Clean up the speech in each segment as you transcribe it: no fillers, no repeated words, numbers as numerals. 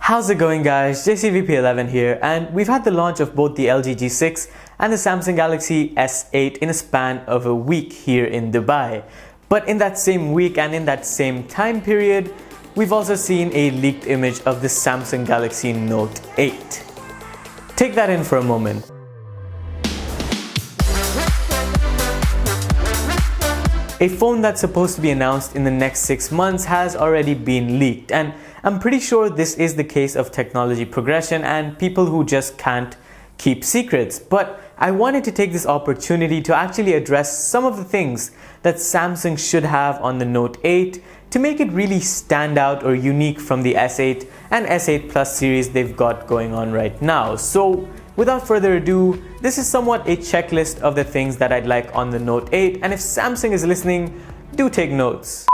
How's it going, guys? JCVP11 here, and we've had the launch of both the LG G6 and the Samsung Galaxy S8 in a span of a week here in Dubai. But in that same week and in that same time period, we've also seen a leaked image of the Samsung Galaxy Note 8. Take that in for a moment. A phone that's supposed to be announced in the next 6 months has already been leaked, and I'm pretty sure this is the case of technology progression and people who just can't keep secrets. But I wanted to take this opportunity to actually address some of the things that Samsung should have on the Note 8 to make it really stand out or unique from the S8 and S8 Plus series they've got going on right now. So without further ado, this is somewhat a checklist of the things that I'd like on the Note 8, and if Samsung is listening, do take notes.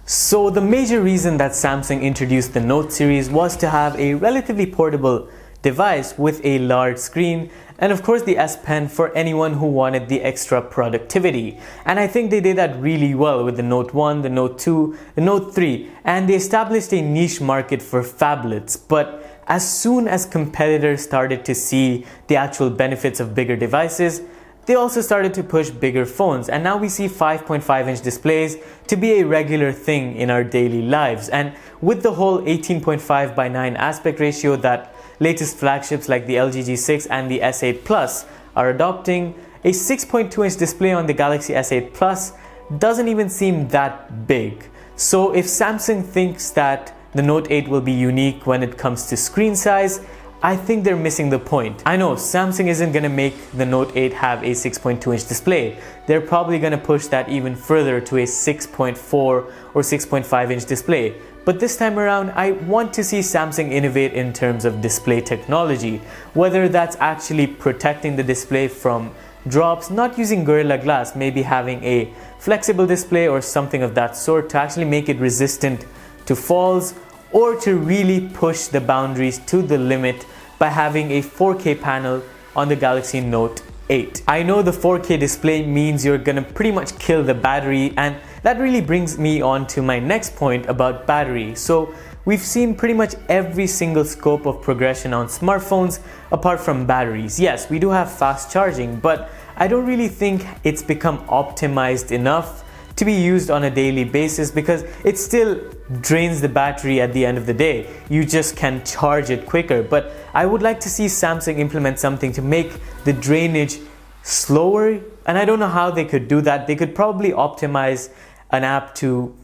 So the major reason that Samsung introduced the Note series was to have a relatively portable device with a large screen, and of course the S Pen for anyone who wanted the extra productivity. And I think they did that really well with the Note 1, the Note 2, the Note 3, and they established a niche market for phablets. But as soon as competitors started to see the actual benefits of bigger devices, they also started to push bigger phones, and now we see 5.5-inch displays to be a regular thing in our daily lives. And with the whole 18.5:9 aspect ratio that latest flagships like the LG G6 and the S8 Plus are adopting, a 6.2-inch display on the Galaxy S8 Plus doesn't even seem that big. So if Samsung thinks that the Note 8 will be unique when it comes to screen size, I think they're missing the point. I know Samsung isn't going to make the Note 8 have a 6.2-inch display. They're probably going to push that even further to a 6.4 or 6.5-inch display. But this time around, I want to see Samsung innovate in terms of display technology, whether that's actually protecting the display from drops, not using Gorilla Glass, maybe having a flexible display or something of that sort to actually make it resistant to falls, or to really push the boundaries to the limit by having a 4K panel on the Galaxy Note 8. I know the 4K display means you're gonna pretty much kill the battery, and that really brings me on to my next point about battery. So we've seen pretty much every single scope of progression on smartphones apart from batteries. Yes, we do have fast charging, but I don't really think it's become optimized enough to be used on a daily basis, because it still drains the battery at the end of the day. You just can charge it quicker. But I would like to see Samsung implement something to make the drainage slower, and I don't know how they could do that. They could probably optimize an app to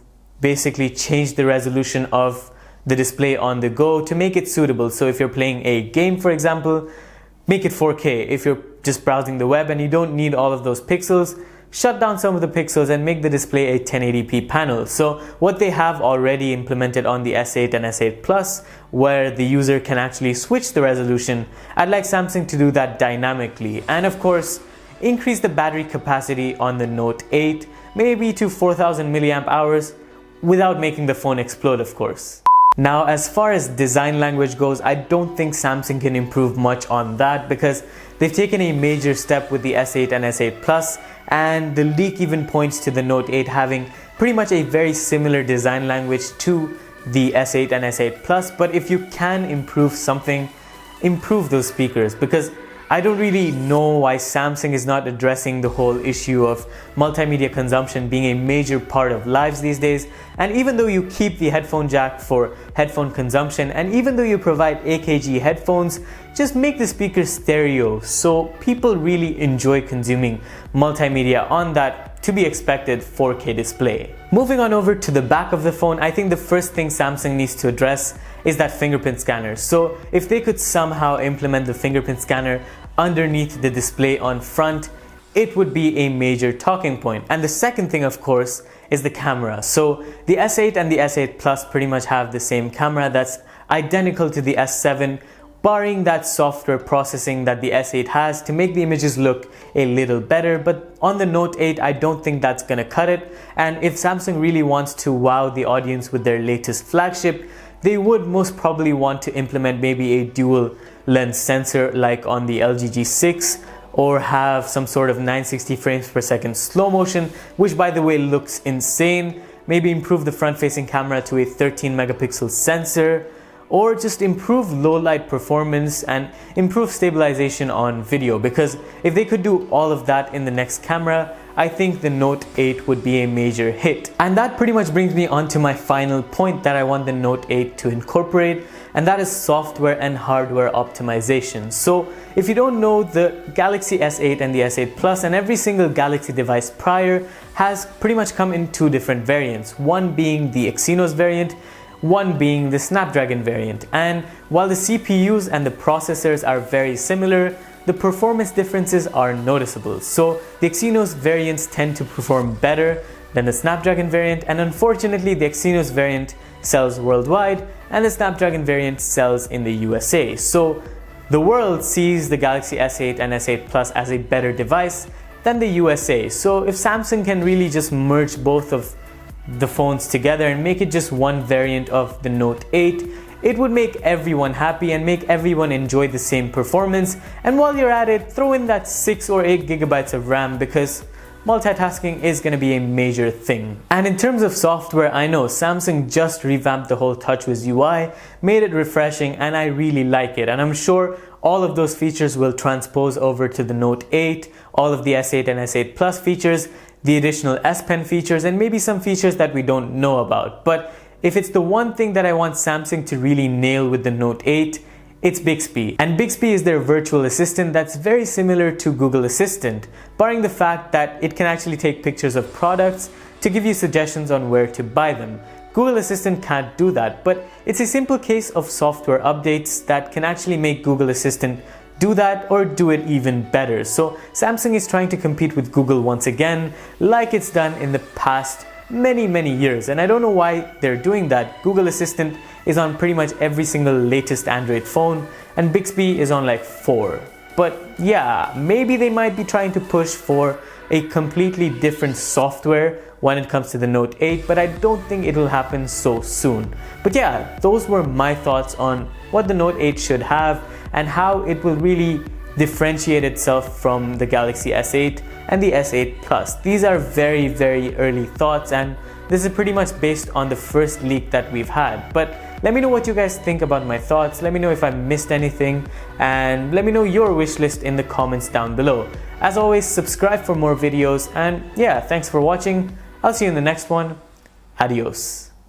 basically change the resolution of the display on the go to make it suitable. So if you're playing a game, for example, make it 4K. If you're just browsing the web and you don't need all of those pixels, shut down some of the pixels and make the display a 1080p panel. So what they have already implemented on the S8 and S8 Plus, where the user can actually switch the resolution, I'd like Samsung to do that dynamically. And of course, increase the battery capacity on the Note 8, maybe to 4000 milliamp hours, without making the phone explode, of course. Now, as far as design language goes, I don't think Samsung can improve much on that, because they've taken a major step with the S8 and S8 Plus, and the leak even points to the Note 8 having pretty much a very similar design language to the S8 and S8 Plus. But if you can improve something, improve those speakers, because I don't really know why Samsung is not addressing the whole issue of multimedia consumption being a major part of lives these days. And even though you keep the headphone jack for headphone consumption, and even though you provide AKG headphones, just make the speaker stereo so people really enjoy consuming multimedia on that, to be expected, 4K display. Moving on over to the back of the phone, I think the first thing Samsung needs to address is that fingerprint scanner. So if they could somehow implement the fingerprint scanner underneath the display on front, it would be a major talking point. And the second thing, of course, is the camera. So the S8 and the S8 Plus pretty much have the same camera that's identical to the S7, barring that software processing that the S8 has to make the images look a little better. But on the Note 8, I don't think that's gonna cut it. And if Samsung really wants to wow the audience with their latest flagship, they would most probably want to implement maybe a dual lens sensor like on the LG G6, or have some sort of 960 frames per second slow motion, which by the way looks insane. Maybe improve the front facing camera to a 13 megapixel sensor, or just improve low light performance and improve stabilization on video, because if they could do all of that in the next camera, I think the Note 8 would be a major hit. And that pretty much brings me on to my final point that I want the Note 8 to incorporate, and that is software and hardware optimization. So if you don't know, the Galaxy S8 and the S8 Plus and every single Galaxy device prior has pretty much come in two different variants, one being the Exynos variant, one being the Snapdragon variant. And while the CPUs and the processors are very similar, the performance differences are noticeable. So the Exynos variants tend to perform better than the Snapdragon variant, and unfortunately the Exynos variant sells worldwide and the Snapdragon variant sells in the USA. So the world sees the Galaxy S8 and S8 Plus as a better device than the USA. So if Samsung can really just merge both of the phones together and make it just one variant of the Note 8, it would make everyone happy and make everyone enjoy the same performance. And while you're at it, throw in that 6 or 8 gigabytes of RAM, because multitasking is going to be a major thing. And in terms of software, I know Samsung just revamped the whole TouchWiz UI, made it refreshing, and I really like it. And I'm sure all of those features will transpose over to the Note 8, all of the S8 and S8 Plus features, the additional S Pen features, and maybe some features that we don't know about. But if it's the one thing that I want Samsung to really nail with the Note 8, it's Bixby. And Bixby is their virtual assistant that's very similar to Google Assistant, barring the fact that it can actually take pictures of products to give you suggestions on where to buy them. Google Assistant can't do that, but it's a simple case of software updates that can actually make Google Assistant do that or do it even better. So Samsung is trying to compete with Google once again, like it's done in the past many years, and I don't know why they're doing that. Google Assistant is on pretty much every single latest Android phone, and Bixby is on like 4. But yeah, maybe they might be trying to push for a completely different software when it comes to the Note 8, but I don't think it'll happen so soon. But yeah, those were my thoughts on what the Note 8 should have and how it will really differentiate itself from the Galaxy S8 and the S8 Plus. These are very early thoughts, and this is pretty much based on the first leak that we've had. But let me know what you guys think about my thoughts. Let me know if I missed anything, and let me know your wish list in the comments down below. As always, subscribe for more videos, and yeah, thanks for watching. I'll see you in the next one. Adios.